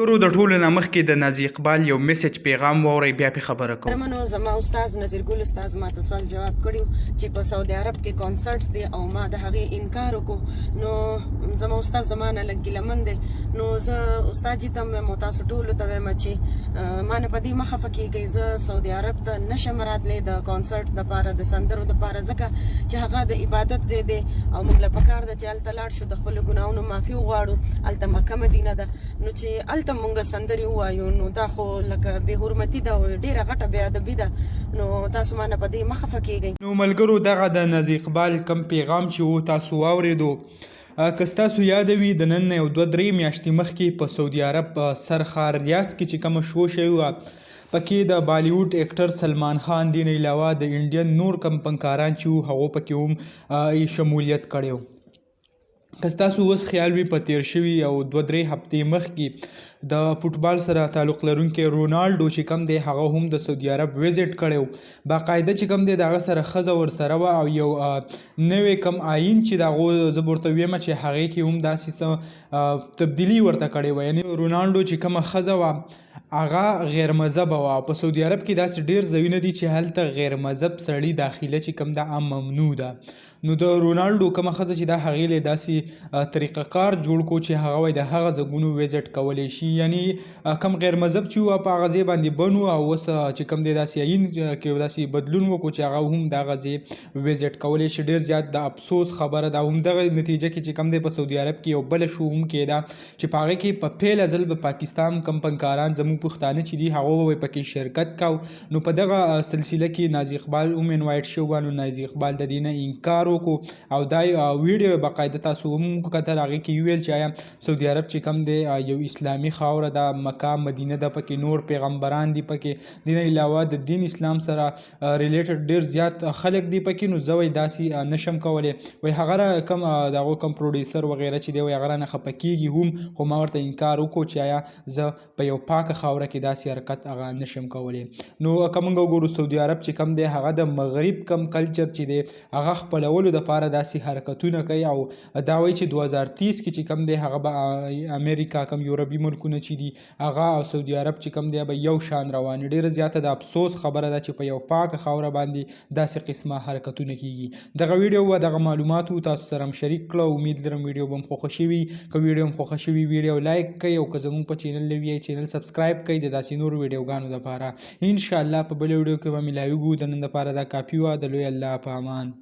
ګورو د ټولو نه مخکې د نازي اقبال یو میسج پیغام واورئ بیا پې خبره کوو. منو زما استاد نذیر ګل استاد ما ته سوال جواب کړیو چې په سعودي عرب کې کانسرټس دي او ما د هغې انکار وکړو. نو زما استاد زما نه لږ ګیلمن دی. نو زه استاد جي ته وایم او تاسو ټولو ته وایم چې ما نه په دې مه خفه کېږئ. زه سعودي عرب ته نشم راتلی د کانسرټ دپاره د سندرو دپاره ځکه چې هغه د عبادت ځای دی او موږ له پکار ده چې هلته لاړ شو د خپلو ګناهونو معافي وغواړو. هلته مکه مدینه ده نو چې هلته مونږ سندرې ووایو نو دا خو لکه بې حرمتي ده او ډېره غټه بې ادبي ده. نو تاسو ما نه په دې مه خفه کېږئ. نو ملګرو دغه د نازي اقبال کم پیغام چې و تاسو واورېدو. که ستاسو یاد وي د نن نه یو 2-3 میاشتې مخکې په سعودي عرب په سرخار ریاض کې چې کومه شو شوې وه پکې د بالیوډ اکټر سلمان خان دین علاوه د انډین نور کم فنکاران چې وو هغو پکې هم شمولیت کړی و. که ستاسو اوس خیال وي په تیر شوي او 2-3 هفتې مخکې د فوټبال سره تعلق لرونکی رونالډو چې کوم دی هغه هم د سعودي عرب ویزټ کړی و. باقاعده چې کوم دی د هغه سره ښځه ورسره وه او یو نوی کم آیین چې د هغو زه به ورته ویم چې هغې کې هم داسې څه تبدیلي ورته کړې وه. یعنې رونالډو چې کومه ښځه وه هغه غیر مذهبه وه او په سعودي عرب کې داسې ډېر ځایونه دي چې هلته غیر مذهب سړي داخله چې کوم ده ممنوع ده. نو د رونالډو کومه ښځه چې دا هغې له داسې طریقه کار جوړ کړو چې هغه وایي د هغه ځایونو ویزټ کولی شي. یعنې کم غیر مذهب چې وه په هغه ځای باندې بند و او اوس چې کوم دی داسې آیین کې داسې بدلون وکړو چې هغه هم د هغه ځای ویزټ کولی شي. ډېر زیات د افسوس خبره ده. همدغه نتیجه کې چې کوم دی په سعودي عرب کې یو بله شو هم کېده چې په هغې کې په پیله ځل به پاکستان کم فنکاران زموږ پښتانه چې دي هغو به پکې شرکت کو. نو په دغه سلسله کې نازي اقبال هم انوایټ شوی و. نو نازي اقبال د دې نه انکار وکړو او دا ویډیو باقاعده تاسو هم کتل هغې کې ویل چې آیا سعودي عرب چې کوم دی یو اسلامي خاوره ده مکه مدینه ده پکې نور پیغمبران دي پکې دین علاوه د دین اسلام سره ریلیټډ ډېر زیات خلک دي پکې. نو زه وایي داسې نشم کولی وایي هغه کم د هغو کم پروډیوسر وغیره چې دی وایي هغه رانه خفه کېږي هم خو ما ورته انکار وکړو چې آیا زه په یو پاکه خاوره کې داسې حرکت هغه نشم کولی. نو که موږ وګورو سعودي عرب چې کوم دی هغه د مغرب کم کلچر چې دی هغه خپلولو دپاره داسې حرکتونه کوي او دا وایي چې 2030 کې چې کوم دی هغه به امریکا کم یورپي ملکونه چې دي هغه او سعودي عرب چې کوم دی به یو شان روان. ډېره زیاته د افسوس خبره ده چې په یو پاکه خاوره باندې داسې قسمه حرکتونه کیږي. دغه ویډیو و دغه معلوماتو تاسو سره هم شریک کړه. امید لرم ویډیو به هم خوښه شوي. که ویډیو هم خوښه شوي ویډیو لایک کړئ او که زموږ په چینل نوي یې چینل سبسکرایب کړئ د داسې نورو ویډیوګانو دپاره. انشاءالله په بله ویډیو کې به ملاویږو. د نن دپاره دا کافي وه. د لوی الله په امان.